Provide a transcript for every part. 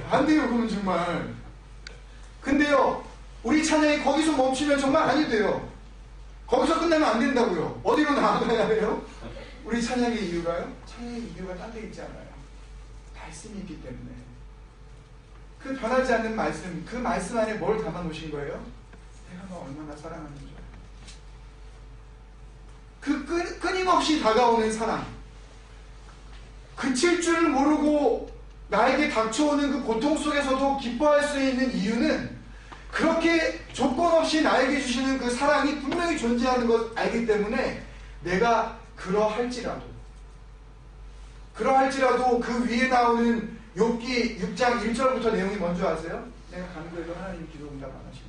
안 돼요, 그건 정말. 근데요, 우리 찬양이 거기서 멈추면 정말 아니 돼요. 거기서 끝나면 안 된다고요. 어디로 나아가야 해요? 우리 찬양의 이유가요? 찬양의 이유가 딴 데 있지 않아요. 말씀이 있기 때문에. 그 변하지 않는 말씀, 그 말씀 안에 뭘 담아 놓으신 거예요? 내가 너 얼마나 사랑하는지. 그 끊임없이 다가오는 사랑, 그칠 줄 모르고 나에게 닥쳐오는 그 고통 속에서도 기뻐할 수 있는 이유는 그렇게 조건 없이 나에게 주시는 그 사랑이 분명히 존재하는 걸 알기 때문에 내가 그러할지라도 그 위에 나오는 욥기 6장 1절부터 내용이 뭔지 아세요? 내가 간구해도 하나님 기도 응답 안 하시네.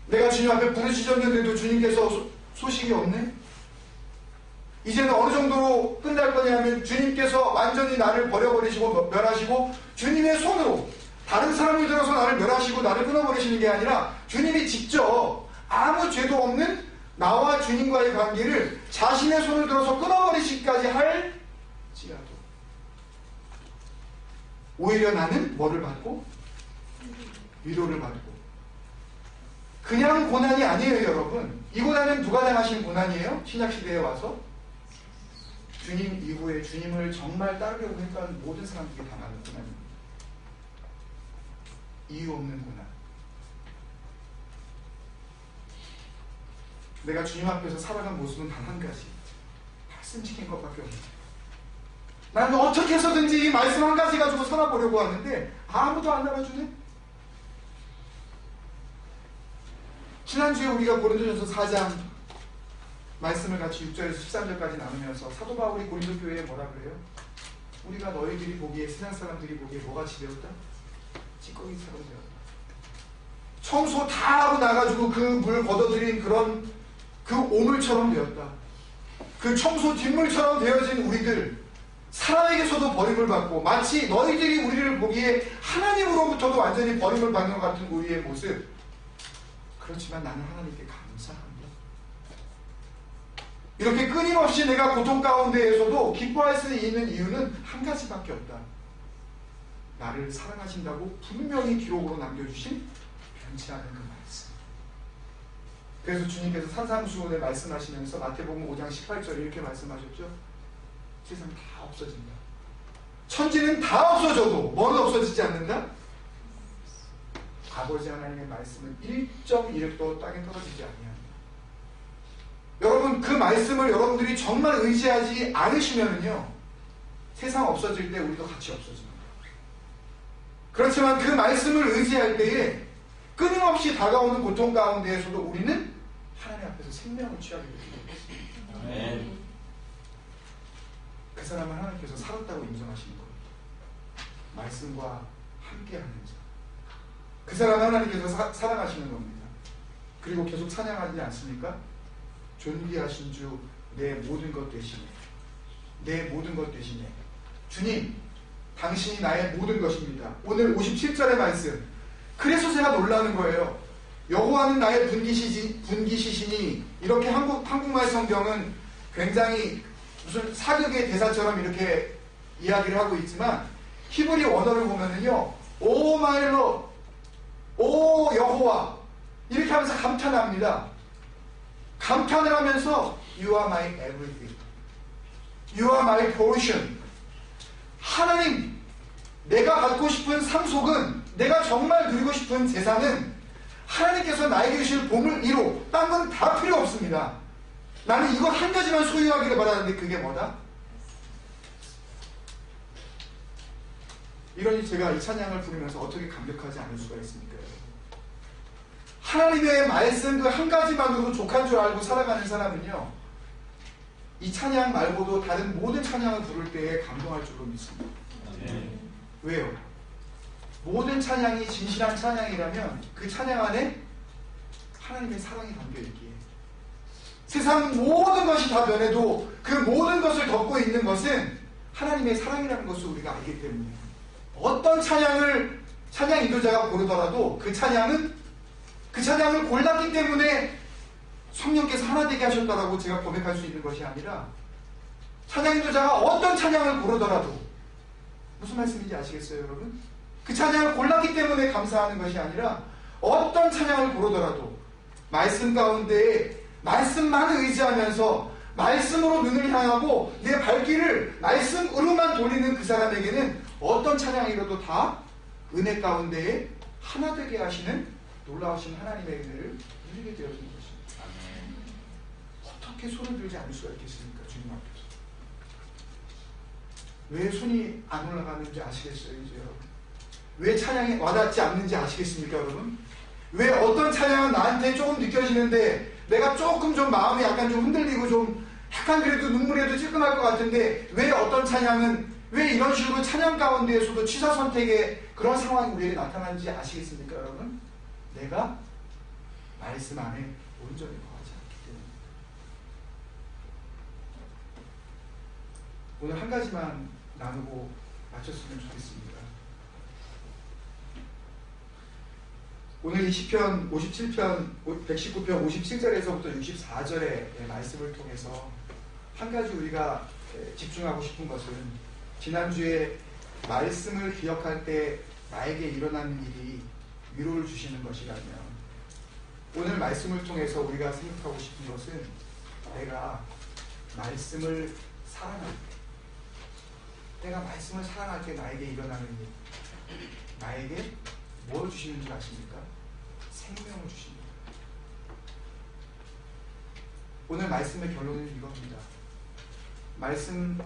내가 주님 앞에 부르짖었는데도 주님께서 소식이 없네? 이제는 어느 정도로 끝날 거냐면 주님께서 완전히 나를 버려버리시고 멸하시고 주님의 손으로 다른 사람을 들어서 나를 멸하시고 나를 끊어버리시는 게 아니라 주님이 직접 아무 죄도 없는 나와 주님과의 관계를 자신의 손을 들어서 끊어버리시기까지 할지라도 오히려 나는 뭐를 받고? 위로를 받고. 그냥 고난이 아니에요, 여러분. 이 고난은 누가 당하신 고난이에요? 신약시대에 와서 주님 이후에 주님을 정말 따르려고 했던 모든 사람들이 당하는 고난입니다. 이유 없는 고난. 내가 주님 앞에서 살아간 모습은 단 한 가지. 말씀 지킨 것밖에 없는. 나는 어떻게 해서든지 이 말씀 한 가지 가지고 살아보려고 하는데 아무도 안 알아주네. 지난주에 우리가 고린도전서 4장 말씀을 같이 6절에서 13절까지 나누면서 사도 바울이 고린도 교회에 뭐라 그래요? 우리가 너희들이 보기에, 세상 사람들이 보기에 뭐같이 되었다? 찌꺼기처럼 되었다. 청소 다 하고 나가지고 그 물 걷어들인 그런 그 오물처럼 되었다. 그 청소 뒷물처럼 되어진 우리들, 사람에게서도 버림을 받고 마치 너희들이 우리를 보기에 하나님으로부터도 완전히 버림을 받는 것 같은 우리의 모습. 그렇지만 나는 하나님께 감사합니다. 이렇게 끊임없이 내가 고통 가운데에서도 기뻐할 수 있는 이유는 한 가지밖에 없다. 나를 사랑하신다고 분명히 기록으로 남겨주신 변치 않은 그 말씀. 그래서 주님께서 산상수훈에 말씀하시면서 마태복음 5장 18절에 이렇게 말씀하셨죠. 세상 다 없어진다. 천지는 다 없어져도 뭐는 없어지지 않는다? 아버지 하나님의 말씀은 1.1도 땅에 떨어지지 아니한다. 여러분, 그 말씀을 여러분들이 정말 의지하지 않으시면은요, 세상 없어질 때 우리도 같이 없어집니다. 그렇지만 그 말씀을 의지할 때에 끊임없이 다가오는 고통 가운데에서도 우리는 하나님 앞에서 생명을 취하게 됩니다. 그 사람은 하나님께서 살았다고 인정하시는 겁니다. 말씀과 함께하는 자. 그 사람은 하나님께서 사랑하시는 겁니다. 그리고 계속 찬양하지 않습니까? 존귀하신 주, 내 모든 것 되시네. 내 모든 것 되시네. 주님, 당신이 나의 모든 것입니다. 오늘 57절의 말씀. 그래서 제가 놀라는 거예요. 여호와는 나의 분기시시니, 이렇게 한국말 성경은 굉장히 무슨 사극의 대사처럼 이렇게 이야기를 하고 있지만 히브리 원어를 보면은요, 오 마이 로, 오 여호와, 이렇게 하면서 감탄합니다. 감탄을 하면서 You are my everything, You are my portion. 하나님, 내가 갖고 싶은 상속은, 내가 정말 누리고 싶은 재산은 하나님께서 나에게 주실 보물 1호, 딴 건 다 필요 없습니다. 나는 이거 한 가지만 소유하기를 바라는데 그게 뭐다? 이러니 제가 이 찬양을 부르면서 어떻게 감격하지 않을 수가 있습니까? 하나님의 말씀 그 한 가지만으로도 족한 줄 알고 살아가는 사람은요, 이 찬양 말고도 다른 모든 찬양을 부를 때에 감동할 줄로 믿습니다. 왜요? 모든 찬양이 진실한 찬양이라면 그 찬양 안에 하나님의 사랑이 담겨있기에, 세상 모든 것이 다 변해도 그 모든 것을 덮고 있는 것은 하나님의 사랑이라는 것을 우리가 알기 때문에, 어떤 찬양을 찬양 인도자가 고르더라도 그 찬양을 골랐기 때문에 성령께서 하나 되게 하셨다라고 제가 고백할 수 있는 것이 아니라, 찬양 인도자가 어떤 찬양을 고르더라도 무슨 말씀인지 아시겠어요, 여러분? 그 찬양을 골랐기 때문에 감사하는 것이 아니라 어떤 찬양을 고르더라도 말씀 가운데에 말씀만 의지하면서 말씀으로 눈을 향하고 내 발길을 말씀으로만 돌리는 그 사람에게는 어떤 찬양이라도 다 은혜 가운데에 하나 되게 하시는 놀라우신 하나님의 은혜를 누리게 되어진 것입니다. 어떻게 손을 들지 않을 수가 있겠습니까? 주님 앞에서. 왜 손이 안 올라가는지 아시겠어요, 이제 여러분? 왜 찬양이 와닿지 않는지 아시겠습니까, 여러분? 왜 어떤 찬양은 나한테 조금 느껴지는데 내가 조금 좀 마음이 약간 좀 흔들리고 좀 약간 그래도 눈물에도 찔끔할 것 같은데 왜 어떤 찬양은 왜 이런 식으로 찬양 가운데에서도 취사 선택의 그런 상황이 우리에게 나타나는지 아시겠습니까, 여러분? 내가 말씀 안에 온전히 거하지 않기 때문에. 오늘 한 가지만 나누고 마쳤으면 좋겠습니다. 오늘 이 시편 57편, 119편 57절에서부터 64절의 말씀을 통해서 한 가지 우리가 집중하고 싶은 것은 지난주에 말씀을 기억할 때 나에게 일어나는 일이 위로를 주시는 것이라면 오늘 말씀을 통해서 우리가 생각하고 싶은 것은 내가 말씀을 사랑할 때 내가 말씀을 사랑할 때 나에게 일어나는 일 나에게 뭘 주시는지 아십니까? 생명을 주십니다. 오늘 말씀의 결론은 이겁니다. 말씀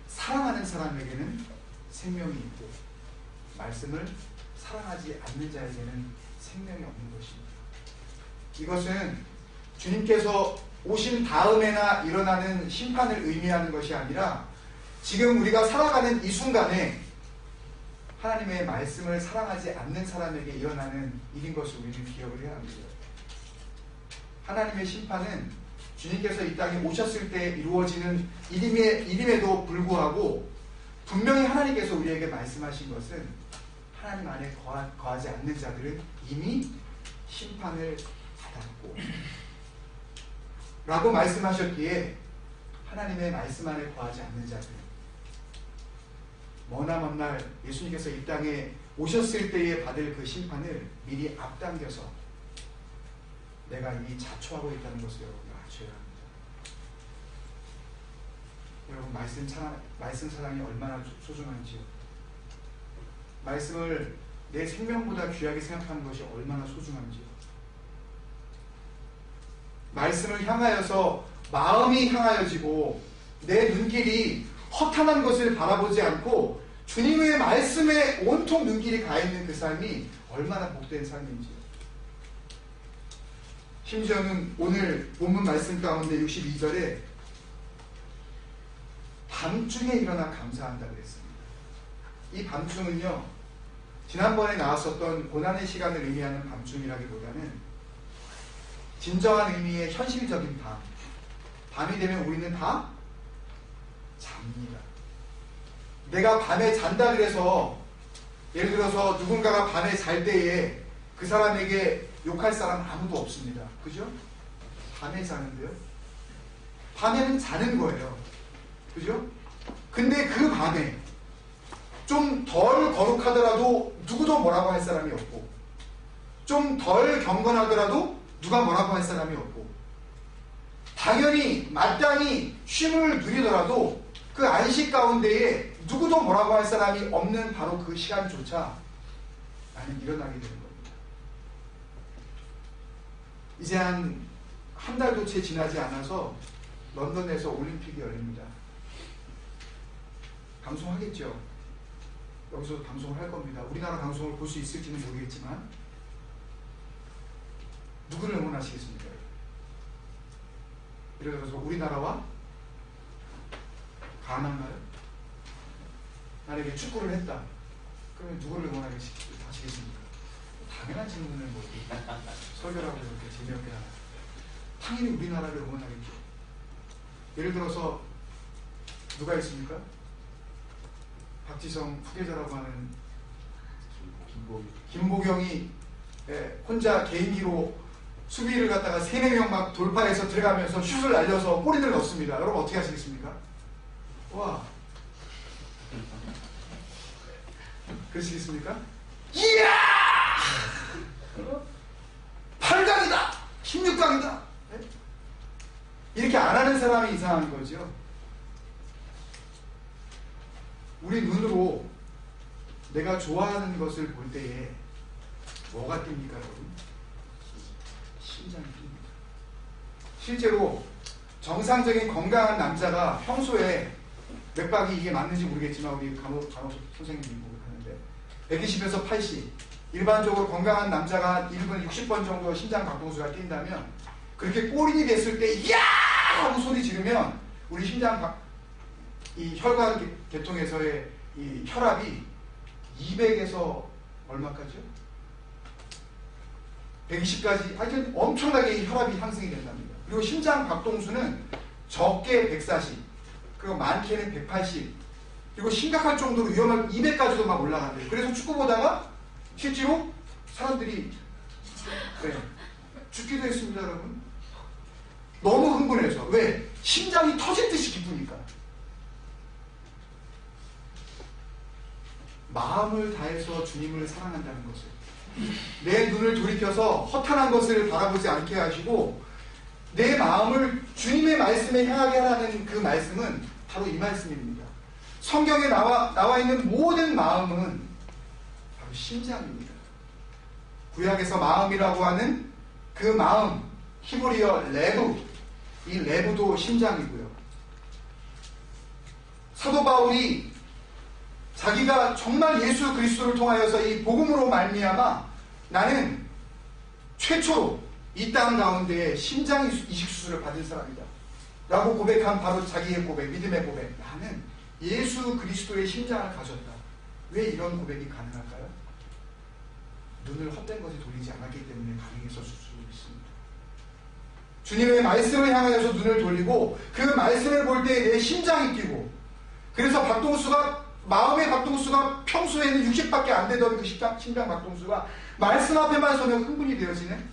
사랑하는 사람에게는 생명이 있고 말씀을 사랑하지 않는 자에게는 생명이 없는 것입니다. 이것은 주님께서 오신 다음에나 일어나는 심판을 의미하는 것이 아니라 지금 우리가 살아가는 이 순간에 하나님의 말씀을 사랑하지 않는 사람에게 일어나는 일인 것을 우리는 기억을 해야 합니다. 하나님의 심판은 주님께서 이 땅에 오셨을 때 이루어지는 일임에도 불구하고 분명히 하나님께서 우리에게 말씀하신 것은 하나님 안에 거하지 않는 자들은 이미 심판을 받았고 라고 말씀하셨기에 하나님의 말씀 안에 거하지 않는 자들 머나먼 날 예수님께서 이 땅에 오셨을 때에 받을 그 심판을 미리 앞당겨서 내가 이미 자초하고 있다는 것을 여러분 아셔야 합니다. 여러분 말씀 사랑이 얼마나 소중한지요. 말씀을 내 생명보다 귀하게 생각하는 것이 얼마나 소중한지요. 말씀을 향하여서 마음이 향하여지고 내 눈길이 허탄한 것을 바라보지 않고 주님의 말씀에 온통 눈길이 가있는 그 삶이 얼마나 복된 삶인지요. 심지어는 오늘 본문 말씀 가운데 62절에 밤중에 일어나 감사한다고 했습니다. 이 밤중은요 지난번에 나왔었던 고난의 시간을 의미하는 밤중이라기보다는 진정한 의미의 현실적인 밤이 되면 우리는 다 잡니다. 내가 밤에 잔다 그래서 예를 들어서 누군가가 밤에 잘 때에 그 사람에게 욕할 사람 아무도 없습니다. 그죠? 밤에 자는데요. 밤에는 자는 거예요. 그죠? 근데 그 밤에 좀 덜 거룩하더라도 누구도 뭐라고 할 사람이 없고 좀 덜 경건하더라도 누가 뭐라고 할 사람이 없고 당연히 마땅히 쉼을 누리더라도 그 안식 가운데에 누구도 뭐라고 할 사람이 없는 바로 그 시간조차 나는 일어나게 되는 겁니다. 이제 한 달도 채 지나지 않아서 런던에서 올림픽이 열립니다. 방송하겠죠. 여기서 방송을 할 겁니다. 우리나라 방송을 볼 수 있을지는 모르겠지만 누구를 응원하시겠습니까? 예를 들어서 우리나라와 가나인가요? 만약에 축구를 했다. 그러면 누구를 응원하시겠습니까? 당연한 질문을 뭐 설교라고 이렇게 재미없게 하나. 당연히 우리나라를 응원하겠죠. 예를 들어서 누가 있습니까? 박지성 후계자라고 하는 김보경이 혼자 개인기로 수비를 갖다가 3-4명 막 돌파해서 들어가면서 슛을 날려서 골인을 넣습니다. 여러분 어떻게 하시겠습니까? 와, 그러시겠습니까? 이야! 8강이다! 16강이다! 이렇게 안 하는 사람이 이상한 거죠. 우리 눈으로 내가 좋아하는 것을 볼 때에 뭐가 뜹니까, 여러분? 심장이 뜹니다. 실제로 정상적인 건강한 남자가 평소에 몇 박이 이게 맞는지 모르겠지만 우리 간호 선생님이 하는데 120에서 80 일반적으로 건강한 남자가 1분 60번 정도 심장 박동수가 뛴다면 그렇게 꼬린이 됐을 때 이야! 하고 소리 지르면 우리 심장 이 혈관 계통에서의 이 혈압이 200에서 얼마까지요? 120까지 하여튼 엄청나게 혈압이 상승이 된답니다. 그리고 심장 박동수는 적게 140 그리고 많게는 180 그리고 심각할 정도로 위험한 200까지도 막 올라간대요. 그래서 축구 보다가 실제로 사람들이 죽기도 했습니다, 여러분. 너무 흥분해서. 왜? 심장이 터질 듯이 기쁘니까. 마음을 다해서 주님을 사랑한다는 것을, 내 눈을 돌이켜서 허탄한 것을 바라보지 않게 하시고 내 마음을 주님의 말씀에 향하게 하라는 그 말씀은 바로 이 말씀입니다. 성경에 나와 있는 모든 마음은 바로 심장입니다. 구약에서 마음이라고 하는 그 마음, 히브리어 레브, 이 레브도 심장이고요. 사도 바울이 자기가 정말 예수 그리스도를 통하여서 이 복음으로 말미암아 나는 최초로 이 땅 가운데 심장 이식 수술을 받은 사람이다 라고 고백한 바로 자기의 고백, 믿음의 고백. 나는 예수 그리스도의 심장을 가졌다. 왜 이런 고백이 가능할까요? 눈을 헛된 것에 돌리지 않았기 때문에 가능했을 수 있습니다. 주님의 말씀을 향하여서 눈을 돌리고 그 말씀을 볼 때 내 심장이 뛰고, 그래서 마음의 박동수가 평소에는 60밖에 안 되던 그 심장 박동수가 말씀 앞에만 서면 흥분이 되어지네.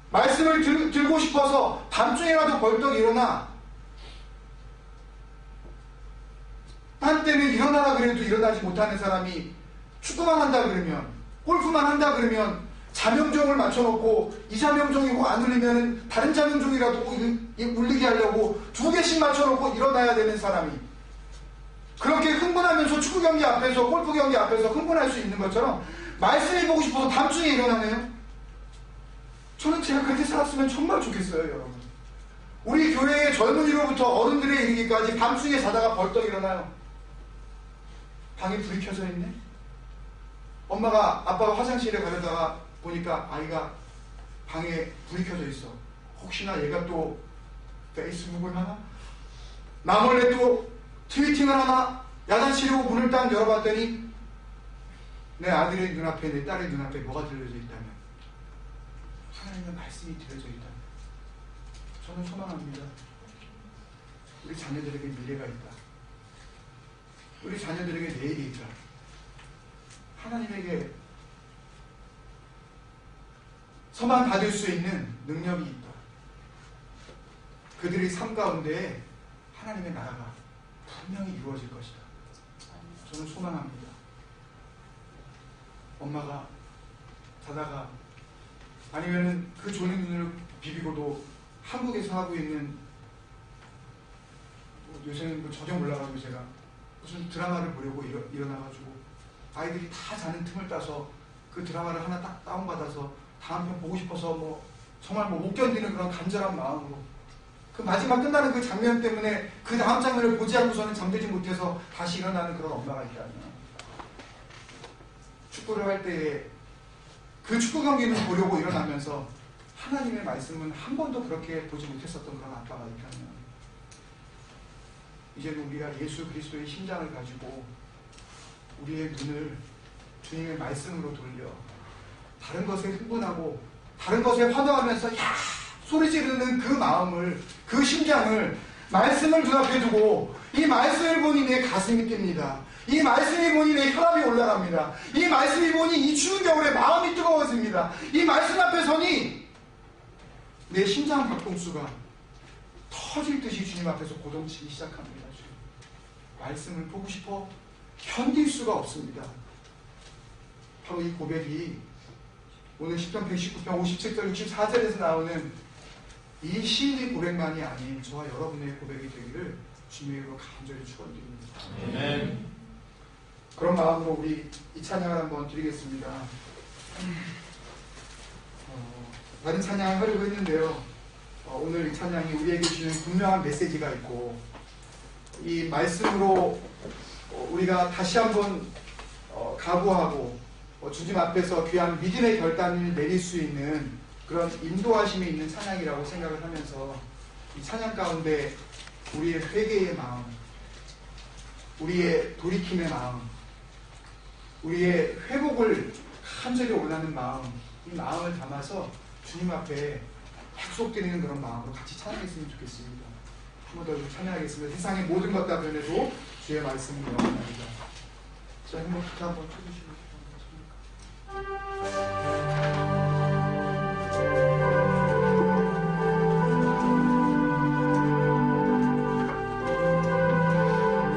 말씀을 들고 싶어서 밤중에라도 벌떡 일어나, 한때는 일어나라 그래도 일어나지 못하는 사람이 축구만 한다 그러면, 골프만 한다 그러면 자명종을 맞춰놓고 이 자명종이고 안 울리면 다른 자명종이라도 울리게 하려고 2개씩 맞춰놓고 일어나야 되는 사람이, 그렇게 흥분하면서 축구 경기 앞에서 골프 경기 앞에서 흥분할 수 있는 것처럼 말씀이 보고 싶어서 밤중에 일어나네요. 저는 제가 그렇게 살았으면 정말 좋겠어요, 여러분. 우리 교회의 젊은이로부터 어른들에 이르기까지 밤중에 자다가 벌떡 일어나요. 방에 불이 켜져 있네. 아빠가 화장실에 가려다가 보니까 아이가 방에 불이 켜져 있어. 혹시나 얘가 또 페이스북을 하나? 나 몰래 또 트위팅을 하나? 야단치려고 문을 딱 열어봤더니 내 아들의 눈앞에, 내 딸의 눈앞에 뭐가 들려져 있다면, 하나님의 말씀이 들려져 있다면, 저는 소망합니다. 우리 자녀들에게 미래가 있다. 우리 자녀들에게 내일이 있다. 하나님에게 서만 받을 수 있는 능력이 있다. 그들의 삶 가운데 하나님의 나라가 분명히 이루어질 것이다. 저는 소망합니다. 엄마가 자다가 아니면은 그 졸린 눈을 비비고도 한국에서 하고 있는, 요새는 저녁 올라가지고 제가 무슨 드라마를 보려고 일어나가지고 아이들이 다 자는 틈을 따서 그 드라마를 하나 딱 다운받아서 다음 편 보고 싶어서 정말 못 견디는 그런 간절한 마음으로 그 마지막 끝나는 그 장면 때문에 그 다음 장면을 보지 않고서는 잠들지 못해서 다시 일어나는 그런 엄마가 있다면, 축구를 할 때에 그 축구 경기를 보려고 일어나면서 하나님의 말씀은 한 번도 그렇게 보지 못했었던 그런 아빠가 있다면, 이제는 우리가 예수 그리스도의 심장을 가지고 우리의 눈을 주님의 말씀으로 돌려 다른 것에 흥분하고 다른 것에 환호하면서 야! 소리 지르는 그 마음을, 그 심장을 말씀을 눈앞에 두고, 이 말씀을 보니 내 가슴이 뜁니다. 이 말씀이 보니 내 혈압이 올라갑니다. 이 말씀이 보니 이 추운 겨울에 마음이 뜨거워집니다. 이 말씀 앞에 서니 내 심장 박동수가 터질 듯이 주님 앞에서 고동치기 시작합니다. 말씀을 보고 싶어, 견딜 수가 없습니다. 바로 이 고백이 오늘 10편 119편 57절 64절에서 나오는 이 시인의 고백만이 아닌 저와 여러분의 고백이 되기를 주님의 이름으로 간절히 축원드립니다. 아멘. 그런 마음으로 우리 이 찬양을 한번 드리겠습니다. 다른 찬양을 하려고 했는데요. 오늘 이 찬양이 우리에게 주는 분명한 메시지가 있고 이 말씀으로 우리가 다시 한번 각오하고 주님 앞에서 귀한 믿음의 결단을 내릴 수 있는 그런 인도하심이 있는 찬양이라고 생각을 하면서 이 찬양 가운데 우리의 회개의 마음, 우리의 돌이킴의 마음, 우리의 회복을 간절히 원하는 마음, 이 마음을 담아서 주님 앞에 약속드리는 그런 마음으로 같이 찬양했으면 좋겠습니다. 한 번 더 찬양하겠습니다. 세상의 모든 것 다 변해도 주의 말씀이 영원합니다. 자, 행복부터 한번 쳐주시면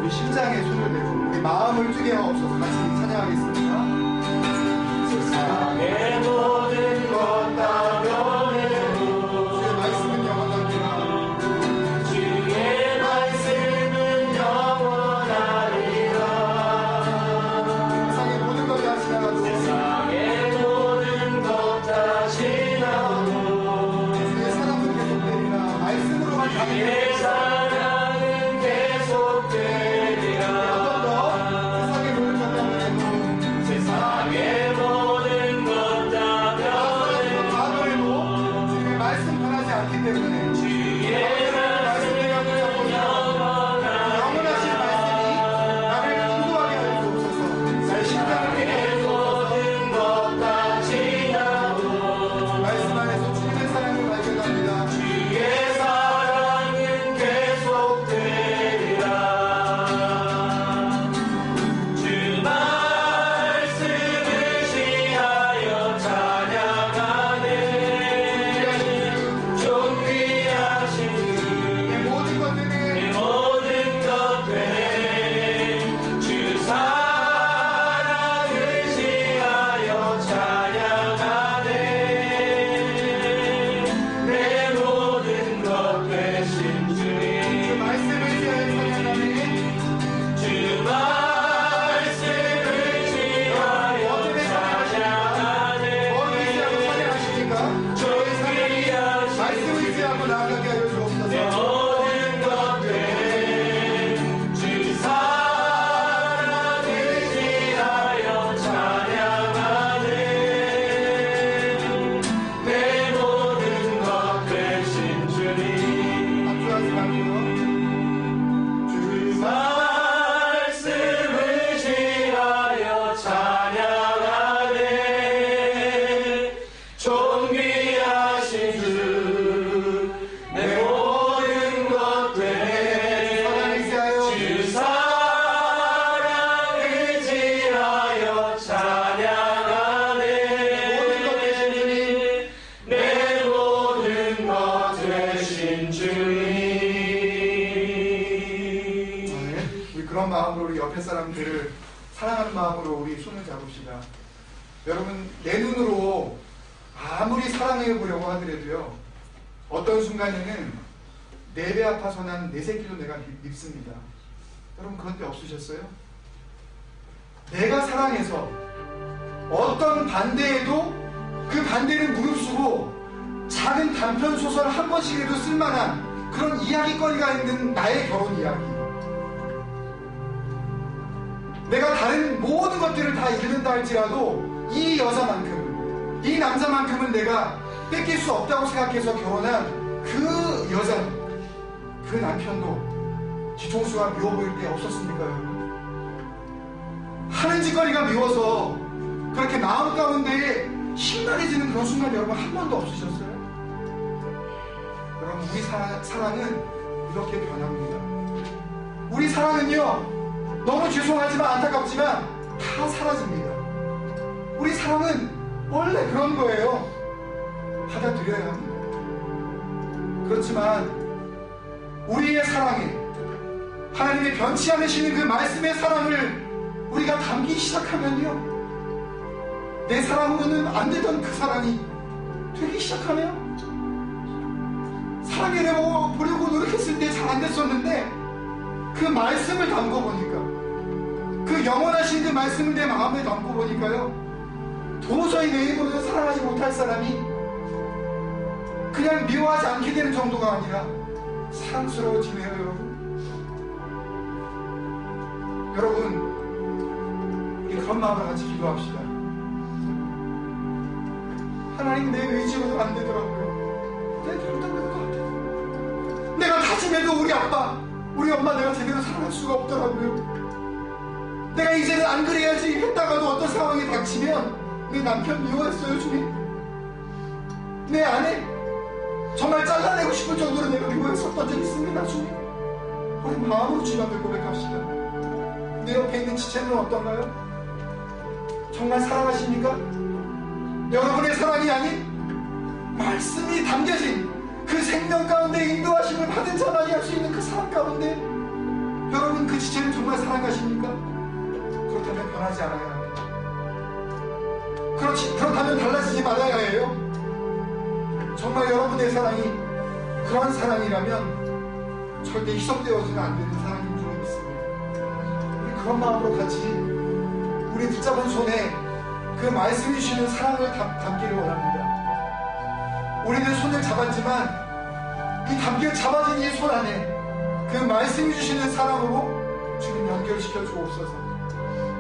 우리 심장에 손을 대고 우리 마음을 뜨게 하옵소서. 같이 찬양하겠습니다. 세상의 모든 것 다 변해도 주의 말씀은 영원합니다. 주의 말씀은 영원하리라. 세상의 모든 것 다 지나가도 세상의 모든 것 다 지나도 주의 사랑은 계속되리라. 말씀으로만 주의 가면 사랑은 계속되리라. 세상의 모든 것 다 변해도 세상의 모든 것 다 변해도 주님의 말씀 변하지 않기 때문에 주의 말씀은 영원하리라. 영원하신 말씀이 나를 인도하게 하여 주옵소서. 내 심장을 세상의 모든 것 다 지나도 말씀 안에서 주님의 사랑을 발견합니다. 주의 사랑은 계속되리라. 주 말씀을 시하여 찬양하네. 존귀하신 내 모든 것들을 내 모든 것들에 주 사랑을 시하여 찬양하네. 내 모든 것 되신 주님 말씀을 지하여 찬양하니 주 말씀을 지하여 찬양하네. 어디에 지하고 찬양하십니까? 저의 사랑이 말씀을 지하고 나아가게 하여 내 주옵소서. 모든 것들 주 사랑을 지하여 찬양하네. 내 모든 것 되신 주님 박수하지 말고요. 주 말씀을 지하여 찬양하네. 존귀하신 주 내 모든 것들 사랑을 지하여 주 사랑을 지하여 찬양하네. 내 모든 것 되신 주님. 우리 그런 마음으로 우리 옆에 사람들을 사랑하는 마음으로 우리 손을 잡읍시다. 여러분, 내 눈으로 아무리 사랑해 보려고 하더라도요, 어떤 순간에는 내 배 아파서 난 내 새끼도 내가 밉습니다. 여러분, 그런 때 없으셨어요? 내가 사랑해서 어떤 반대에도 그 반대를 무릅쓰고 작은 단편 소설 한 번씩이라도 쓸만한 그런 이야기거리가 있는 나의 결혼 이야기. 내가 다른 모든 것들을 다 잃는다 할지라도 이 여자만큼, 이 남자만큼은 내가 뺏길 수 없다고 생각해서 결혼한 그 여자, 그 남편도 뒤통수가 미워 보일 때 없었습니까, 여러분? 하는 짓거리가 미워서 그렇게 마음 가운데에 심란해지는 그런 순간 여러분 한 번도 없으셨어요? 여러분, 우리 사랑은 이렇게 변합니다. 우리 사랑은요, 너무 죄송하지만 안타깝지만 다 사라집니다. 우리 사랑은 원래 그런 거예요. 받아들여야 합니다. 그렇지만 우리의 사랑에 하나님의 변치 않으시는 그 말씀의 사랑을 담기 시작하면요, 내 사랑으로는 안 되던 그 사랑이 되기 시작하네요. 사랑해 보려고 노력했을 때 잘 안 됐었는데 그 말씀을 담고 보니까, 그 영원하신 그 말씀을 내 마음에 담고 보니까요, 도저히 내 입으로는 사랑하지 못할 사람이 그냥 미워하지 않게 되는 정도가 아니라 사랑스러워지네요. 여러분, 우리 그런 마음으로 같이 기도합시다. 하나님, 내 의지로도 안 되더라고요. 내 결단도 것 같아요. 내가 다짐해도 우리 아빠, 우리 엄마 내가 제대로 사랑할 수가 없더라고요. 내가 이제는 안 그래야지 했다가도 어떤 상황이 닥치면 내 남편 미워했어요, 주님. 내 아내 정말 잘라내고 싶을 정도로 내가 미워했었던 적이 있습니다, 주님. 우리 마음으로 주님 앞에 고백합시다. 내 옆에 있는 지체는 어떤가요? 정말 사랑하십니까? 여러분의 사랑이 아닌 말씀이 담겨진 그 생명 가운데 인도하심을 받은 자만이 할 수 있는 그 사랑 가운데 여러분, 그 지체를 정말 사랑하십니까? 그렇다면 변하지 않아야 합니다. 그렇다면 달라지지 말아야 해요. 정말 여러분의 사랑이 그러한 사랑이라면 절대 희석되어서는 안 되는 사랑인 줄 믿습니다. 우리 그런 마음으로 같이 우리 붙잡은 손에 그 말씀이 주시는 사랑을 담기를 원합니다. 우리는 손을 잡았지만 이 잡아진 이 손 안에 그 말씀이 주시는 사랑으로 주님 연결시켜 주옵소서.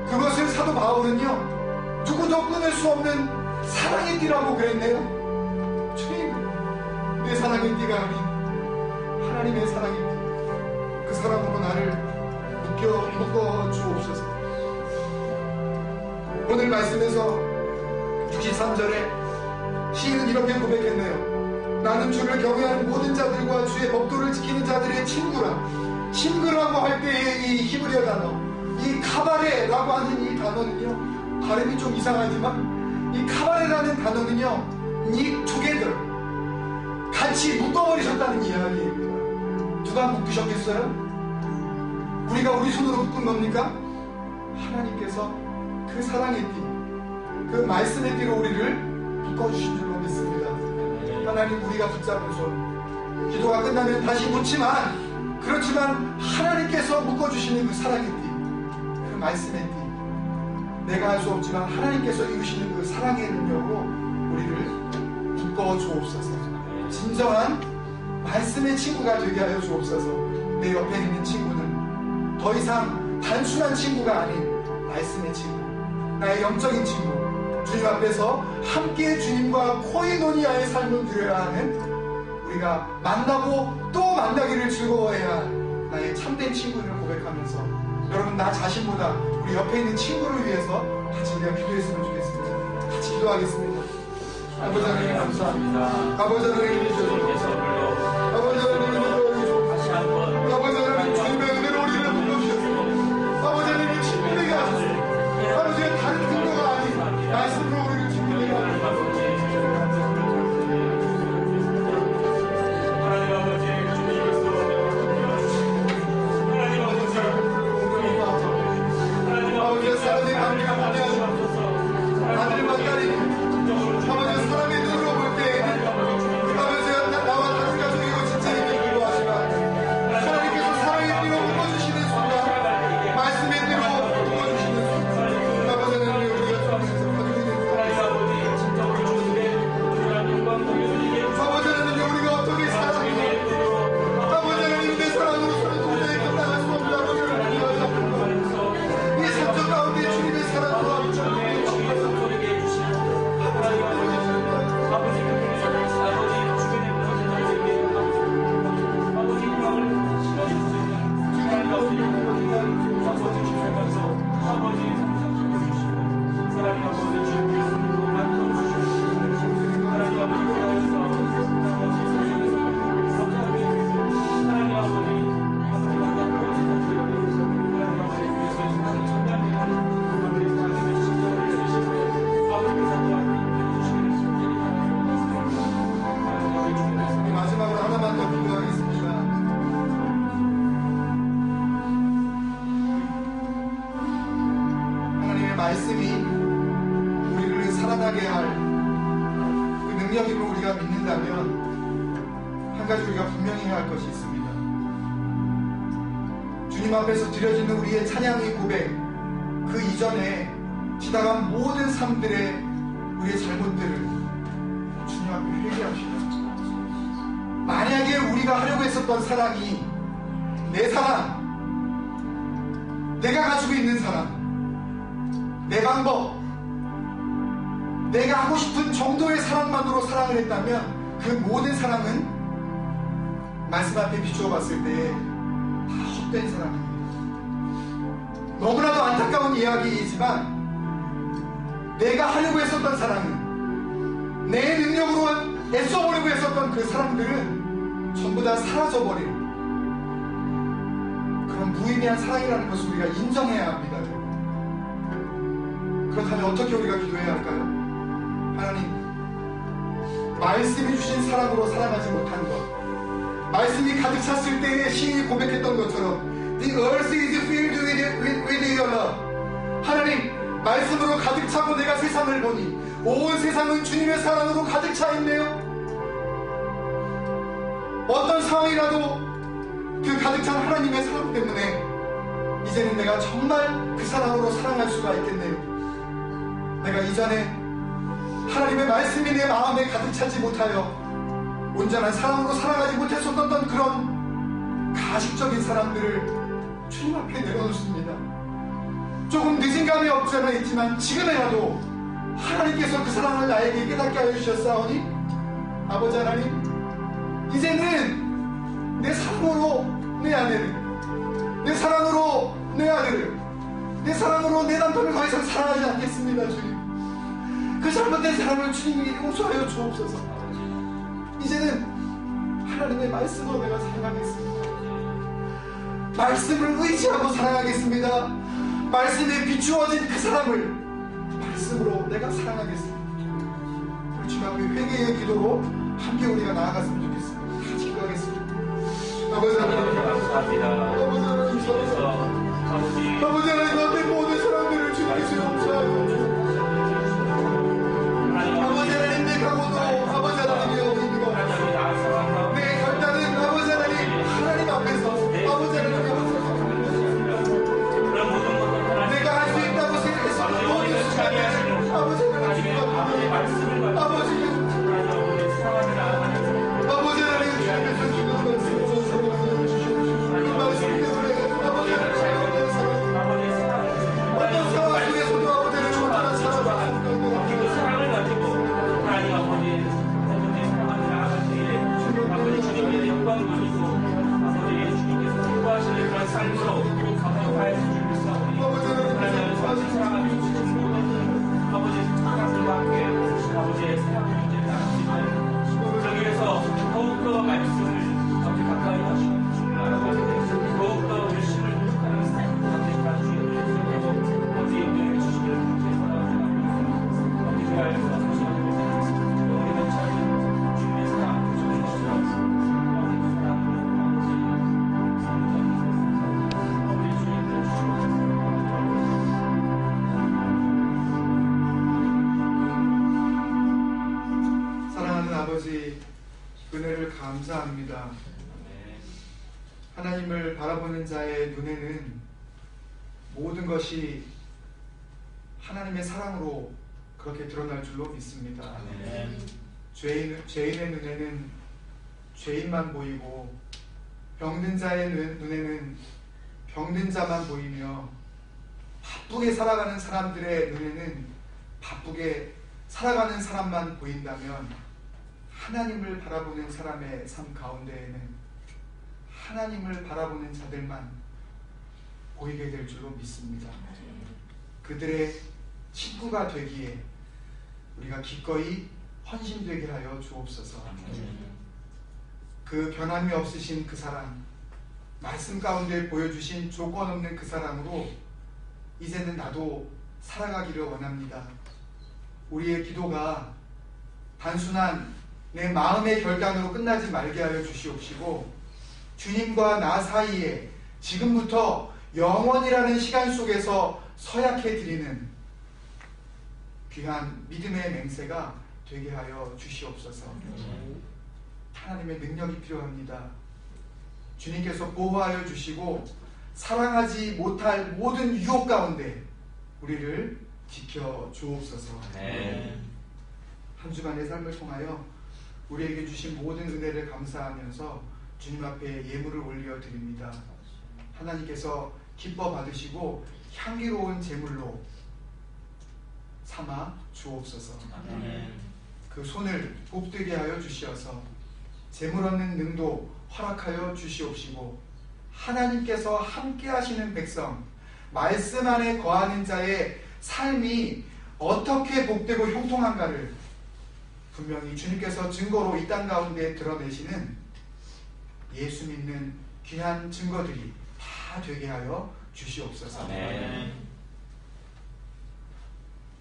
그것을 사도 바울은요, 누구도 끊을 수 없는 사랑의 띠라고 그랬네요. 주님, 내 사랑의 띠가 아닌 하나님의 사랑의 띠, 그 사랑으로 나를 묶어 주옵소서. 오늘 말씀에서 63절에 시인은 이렇게 고백했네요. 나는 주를 경외하는 모든 자들과 주의 법도를 지키는 자들의 친구라. 친구라고 할 때의 이 히브리어 단어, 이 카바레라고 하는 이 단어는요, 발음이 좀 이상하지만 이 카바레라는 단어는요, knit together, 같이 묶어버리셨다는 이야기입니다. 누가 묶으셨겠어요? 우리가 우리 손으로 묶은 겁니까? 하나님께서 그 사랑의 띠, 그 말씀의 띠로 우리를 묶어주신 줄로 믿습니다. 하나님, 우리가 붙잡은 손, 기도가 끝나면 다시 묻지만, 그렇지만 하나님께서 묶어주시는 그 사랑의 띠, 그 말씀의 띠, 내가 할 수 없지만 하나님께서 이루시는 그 사랑의 능력으로 우리를 묶어 주옵소서. 진정한 말씀의 친구가 되게 하여 주옵소서. 내 옆에 있는 친구는 더 이상 단순한 친구가 아닌 말씀의 친구, 나의 영적인 친구, 주님 앞에서 함께 주님과 코이노니아의 삶을 누려야 하는, 우리가 만나고 또 만나기를 즐거워해야 할 나의 참된 친구를 고백하면서, 여러분, 나 자신보다 우리 옆에 있는 친구를 위해서 같이 우리가 기도했으면 좋겠습니다. 같이 기도하겠습니다. 아버지 하나님 감사합니다. 아버지 하나님 주셔서 아버지 하나님 다시 한번 아버지 하나님 주님의 은혜로 우리를 불러주셨습니다. 아버지 하나님 친구되게 하셨습니다. 아버지의 다른 근거가 아닌 말씀으로 우리를 친구되게 하셨습니다. 하나님 아버지, 주님께서 하나님 아버지, 아버지의 사랑의 관계가 만나서 아들과 딸이 아버지의 사랑의 눈으로 볼 때에는 아버지가 나와 다른 가족이고 말씀이 우리를 살아나게 할 그 능력임을 우리가 믿는다면 한 가지 우리가 분명히 해야 할 것이 있습니다. 주님 앞에서 드려지는 우리의 찬양의 고백, 그 이전에 지나간 모든 삶들의 우리의 잘못들을 주님 앞에 회개합시다. 만약에 우리가 하려고 했었던 사랑이 내 사랑, 내가 가지고 있는 사랑, 내 방법, 내가 하고 싶은 정도의 사랑만으로 사랑을 했다면 그 모든 사랑은 말씀 앞에 비추어 봤을 때 다 헛된 사랑입니다. 너무나도 안타까운 이야기이지만 내가 하려고 했었던 사랑은, 내 능력으로 애써보려고 했었던 그 사랑들은 전부 다 사라져버릴 그런 무의미한 사랑이라는 것을 우리가 인정해야 합니다. 그렇다면 어떻게 우리가 기도해야 할까요? 하나님, 말씀이 주신 사랑으로 살아가지 못한 것, 말씀이 가득 찼을 때에 시인이 고백했던 것처럼 The earth is filled with your love. 하나님, 말씀으로 가득 차고 내가 세상을 보니 온 세상은 주님의 사랑으로 가득 차 있네요. 어떤 상황이라도 그 가득 찬 하나님의 사랑 때문에 이제는 내가 정말 그 사랑으로 사랑할 수가 있겠네요. 내가 이전에 하나님의 말씀이 내 마음에 가득 차지 못하여 온전한 사랑으로 살아가지 못했었던 그런 가식적인 사람들을 주님 앞에 내려놓습니다. 조금 늦은 감이 없지 않아 있지만 지금이라도 하나님께서 그 사랑을 나에게 깨닫게 하여 주셨사오니 아버지 하나님, 이제는 내 사랑으로 내 아내를, 내 사랑으로 내 아들을, 내 사랑으로 내 남편을 더 이상 사랑하지 않겠습니다. 주님, 그 잘못된 사랑을 주님이 용서하여 주옵소서. 이제는 하나님의 말씀으로 내가 살아가겠습니다. 말씀을 의지하고 살아가겠습니다. 말씀에 비추어진 그 사람을 말씀으로 내가 사랑하겠습니다. 우리 주님 앞에 회개의 기도로 함께 우리가 나아갔으면 좋겠습니다. 같이 기도하겠습니다. 아버지 하나님, 감사합니다. 아버지 하나님 앞에 모든 사람들을 주님께서 용서하여 주옵소서. 아버지 하나님, 내 각오도 아버지 하나님의 어린이가 내 결단은 아버지 하나님, 하나님 앞에서 아버지 하나님 앞에서 내가 할 수 있다고 생각했었던 모든 순간에 아버지 하나님 아버지 하나님 주님께서 주는 말씀으로 사랑하여 주시옵소서. 그 말씀 때문에 아버지 하나님 어떤 상황 속에서도 아버지 하나님 온전한 사랑을 사랑을 가지고 하나님 아버지 사랑을 나아갈 때에 아버지 주님의 영광을 보이고 아버지 주님께서 기뻐하시는 그런 삶으로 감사하여 주시옵소서. 하나님 사랑하며 주시는 모든 아버지 사랑과 함께 아버지의 사랑을 이제 나갑니다. 저기에서 더욱더 말씀을 아버지 가까이 하시고 주님을 알아가게 되고 더욱더 열심을 하는 삶을 선택한 주님을 위해서 아버지 은혜를 주시기를 감사합니다. 아버지 하여서 우리는 참 주님의 사랑 주님의 사랑 아버지 그 사랑으로 아버지 주님을 사랑하는 아버지, 은혜를 감사합니다. 하나님을 바라보는 자의 눈에는 모든 것이 하나님의 사랑으로 그렇게 드러날 줄로 믿습니다. 죄인의 눈에는 죄인만 보이고 병든 자의 눈에는 병든 자만 보이며 바쁘게 살아가는 사람들의 눈에는 바쁘게 살아가는 사람만 보인다면 하나님을 바라보는 사람의 삶 가운데에는 하나님을 바라보는 자들만 보이게 될 줄로 믿습니다. 그들의 친구가 되기에 우리가 기꺼이 헌신되게 하여 주옵소서. 그 변함이 없으신 그 사랑, 말씀 가운데 보여주신 조건 없는 그 사랑으로 이제는 나도 살아가기를 원합니다. 우리의 기도가 단순한 내 마음의 결단으로 끝나지 말게 하여 주시옵시고, 주님과 나 사이에 지금부터 영원이라는 시간 속에서 서약해 드리는 귀한 믿음의 맹세가 되게 하여 주시옵소서. 하나님의 능력이 필요합니다. 주님께서 보호하여 주시고 사랑하지 못할 모든 유혹 가운데 우리를 지켜 주옵소서. 한 주간의 삶을 통하여 우리에게 주신 모든 은혜를 감사하면서 주님 앞에 예물을 올려 드립니다. 하나님께서 기뻐 받으시고 향기로운 제물로 삼아 주옵소서. 그 손을 복되게 하여 주시어서 제물 얻는 능도 허락하여 주시옵시고 하나님께서 함께 하시는 백성, 말씀 안에 거하는 자의 삶이 어떻게 복되고 형통한가를 분명히 주님께서 증거로 이 땅 가운데 드러내시는 예수 믿는 귀한 증거들이 다 되게 하여 주시옵소서.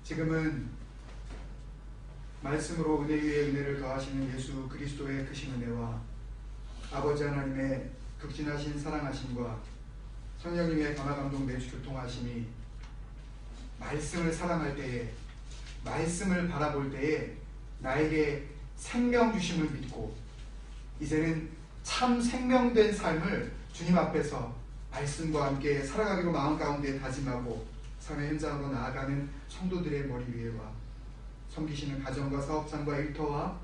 지금은 말씀으로 은혜 위에 은혜를 더하시는 예수 그리스도의 크신 은혜와 아버지 하나님의 극진하신 사랑하심과 성령님의 감화감동 내주 교통하심이 말씀을 사랑할 때에, 말씀을 바라볼 때에 나에게 생명 주심을 믿고 이제는 참 생명된 삶을 주님 앞에서 말씀과 함께 살아가기로 마음 가운데 다짐하고 삶의 현장으로 나아가는 성도들의 머리 위에와 섬기시는 가정과 사업장과 일터와